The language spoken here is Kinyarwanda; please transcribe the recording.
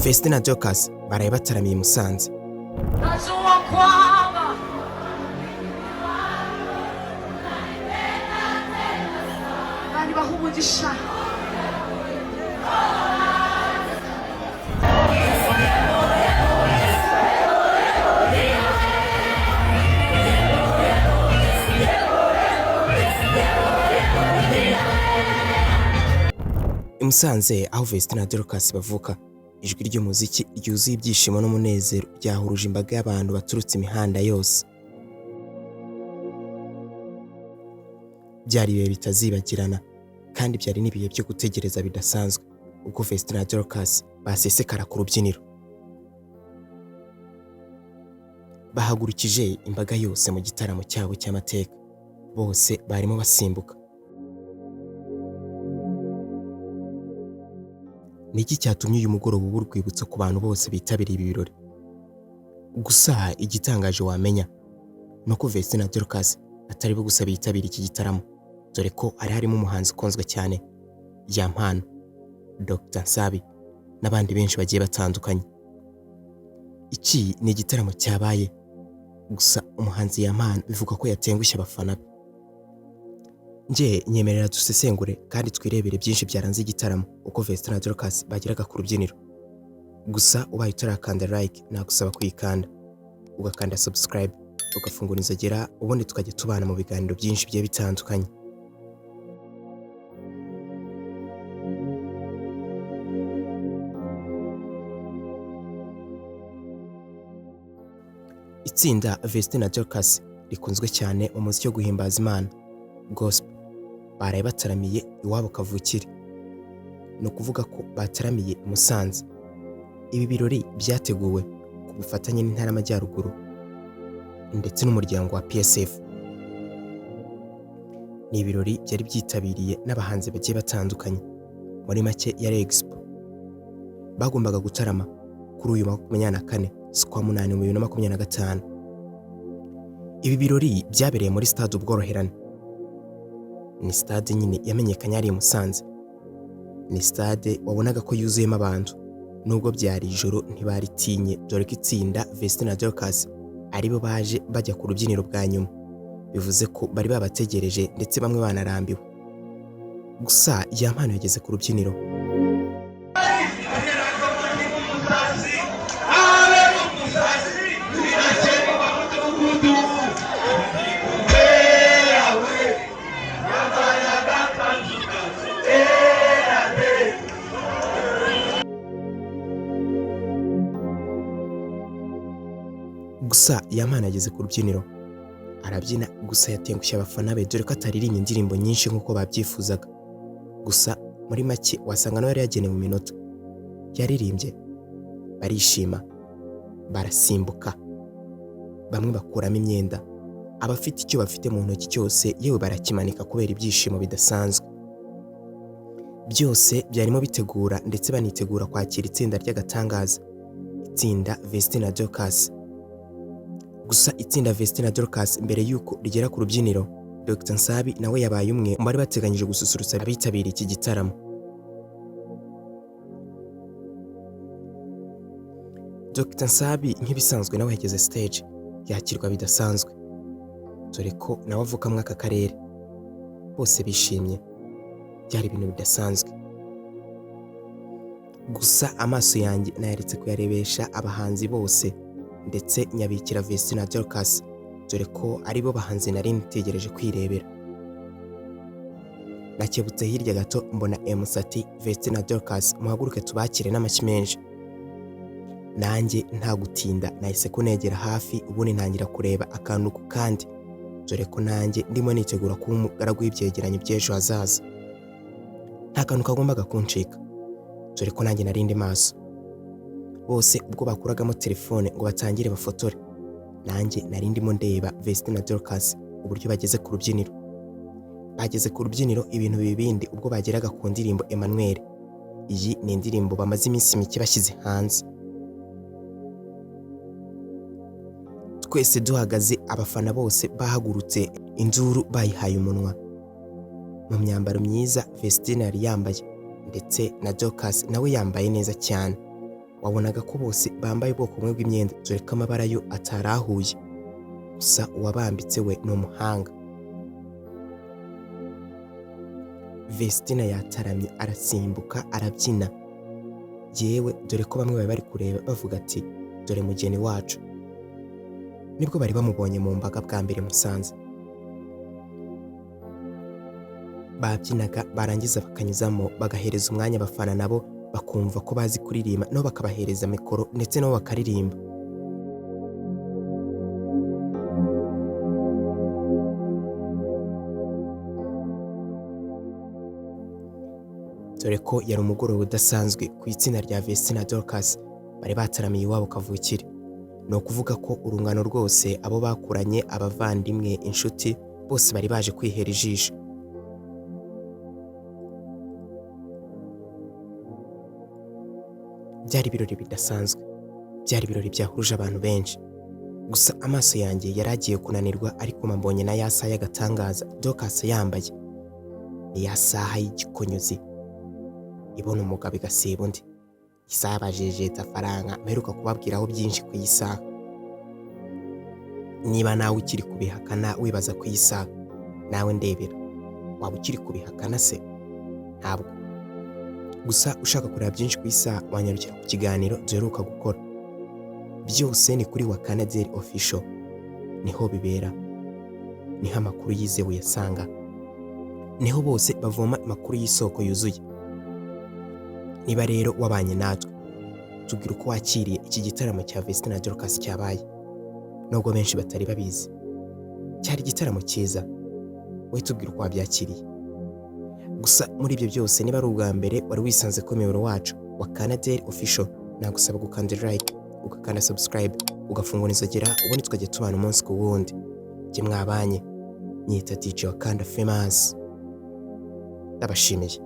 Vestine and Dorcas baraye bataramiye Musanze. Musanze aho Vestine and Dorcas bavuka, ijwi ry'umuziki ryuzuye ibyishimo n'umunezero ryahuruje imbaga y'abantu baturutse imihanda yose. Byari ibihe bitazibagirana kandi byari n'ibihe byo gutegereza bidasanzwe ubwo Vestine and Dorcas basesekara ku rubyiniro. Bahagurukije imbaga yose mu gitaramo cyabo cy'Amateka, bose barimo basimbuka. Niki cyatumye uyu mugoroba uba urwibutso ku bantu bose bitabiriye ibi birori? Gusa igitangaje wamenya nuko Vestine and Dorcas atari bo gusa bitabiriye iki gitaramo, dore ko ari harimo umuhanzi ukunzwe cyane Yampano, Dr. Nsabi n'abandi benshi bagiye batandukanye. Iki ni igitaramo cyabaye, gusa umuhanzi Yampano bivuga ko yatengushye abafana be. Nje nyemerera dusesengure kandi twirebere byinshi byaranze igitaramo uko Vestine and Dorcas bageraga ku rubyiniro. Gusa ubaye utarakanda like nagusaba kuyikanda, ugakanda subscribe, ugafungura inzogera, ubundi tukajya tubana mu biganiro byinshi bigiye bitandukanye. Itsinda Vestine and Dorcas rikunzwe cyane mu muziki wo guhimbaza Imana, gospel, baraye bataramiye iwabo kavukire. No kuvuga ko bataramiye Musanze. Ibi birori byateguwe ku bufatanye n'Intara y'Amajyaruguru ndetse n'umuryango wa PSF. Ni ibirori byari byitabiriye n'abahanzi bagiye batandukanye, muri make ya Expo. Bagombaga gutarama kuri uyu 24 z'ukwa munani 2025. Ibi birori byabereye muri stade Ubworoherane. Ni stade nyine yamenyekanye ari Musanze. Ni stade wabonaga ko yuzuyemo abantu, nubwo byari ijoro ntibaritinye, dore ko itsinda Vestine and Dorcas aribo baje bajya ku rubyiniro bwa nyuma. Bivuze ko bari babategereje ndetse bamwe banarambiwe. Gusa Yampano yageze ku rubyiniro. Gusa Yampano yageze ku rubyiniro arabyina, gusa yatengushye abafana be dore ko ataririmye indirimbo nyinshi nk'uko babyifuzaga. Gusa muri make wasanga nawe yari yagenewe mu minota. Yaririmbye, barishima, barasimbuka, bamwe bakuramo imyenda, abafite icyo bafite mu ntoki cyose yewe barakimanika kubera ibyishimo bidasanzwe. Byose byarimo bitegura ndetse banitegura kwakira itsinda ry'agatangaza, itsinda Vestine and Dorcas. Gusa itsinda Vestine and Dorcas mbere yuko rigera ku rubyiniro, Dr. Nsabi nawe yabaye umwe mu bari bateganyije gususurutsa abitabiriye iki gitaramo. Dr. Nsabi nk'ibisanzwe nawe yageze stage yakirwa bidasanzwe, dore ko nawe avuka muri aka karere. Bose bishimye, byari ibintu bidasanzwe. Gusa amaso yanjye nayaretse kuyarebesha abahanzi bose ndetse nyabikira Vestine and Dorcas, dore ko aribo bahanzi nari nitegereje kwirebera. Nakebutse hirya gato mbona Musati Vestine and Dorcas muhaguruke tubakire n'amashyi menshi. Nanjye nta gutinda nahise kunegera hafi, ubundi ntangira kureba akantu ku kandi, dore ko nanjye ndimo nitegura kuba umugaragu w'ibyegeranyo by'ejo hazaza. Nta kantu kagombaga kuncika, dore ko nanjye narindi maso. Bose ubwo bakuragamo telefone ngo batangire bafotore, nanjye narindimo ndeba Vestine and Dorcas uburyo bageze ku rubyiniro. Bageze ku rubyiniro ibintu bibindi ubwo bageraga ku ndirimbo Emmanuel. Iyi ni indirimbo bamaze iminsi mike bashyize hanze. Twese duhagaze, abafana bose bahagurutse, induru bayihaye umunwa. Mu myambaro myiza Vestine yari yambaye, ndetse na Dorcas nawe yambaye neza cyane. wabonaga ko bose bambaye ubwoko bumwe bw'imyenda dore ko amabara yo atarahuye, gusa uwabambitse we ni umuhanga. Vestine yataramye arasimbuka arabyina, yewe dore ko bamwe bari kureba bavuga ati dore mugeni wacu. Nibwo bari bamubonye mu mbaga bwa mbere Musanze. Babyinaga barangiza bakanyuzamo bagahereza umwanya abafana nabo bakumva ko bazi kuririmba nabo bakabahereza mikoro ndetse nabo bakaririmba. Dore ko yari umugoroba udasanzwe ku itsinda rya Vestine and Dorcas bari bataramiye iwabo kavukire. Ni ukuvuga ko urungano rwose abo bakuranye, abavandimwe, inshuti bose bari baje kwihera ijisho. Byari ibirori bidasanzwe, byari ibirori byahuruje abantu benshi. Gusa amaso yanjye yari agiye kunanirwa ariko mbonye na ya saha y'agatangaza Dorcas yambaye. Ni ya saha y'igikonyuzi ibona umugabo igasiba undi. Isaha bajejeta faranga mperuka kubabwiraho byinshi ku isaha. Niba nawe ukiri kubihakana wibaza ku isaha, nawe ndebera, waba ukiri kubihakana se? Ntabwo. Gusa ushaka kureba byinshi ku isaha wanyarukira ku kiganiro duheruka gukora. Byose ni kuri Wakanda official, niho bibera, niho amakuru yizewe uyasanga, niho bose bavoma amakuru y'isoko yuzuye. Niba rero wabanye natwe, tubwira uko wakiriye iki gitaramo cya Vestine and Dorcas cyabaye. Nubwo benshi batari babizi, cyari igitaramo cyiza, wowe tubwira uko wabyakiriye. Gusa muri ibyo byose niba ari ubwa mbere wari wisanze ku muyoboro wacu Wakanda official, nagusaba gukanda like, ugakanda subscribe, ugafungura inzogera ubundi tukajya tubana umunsi ku wundi. Jye mwabanye, nyita DJ Wakanda famous. Ndabashimiye.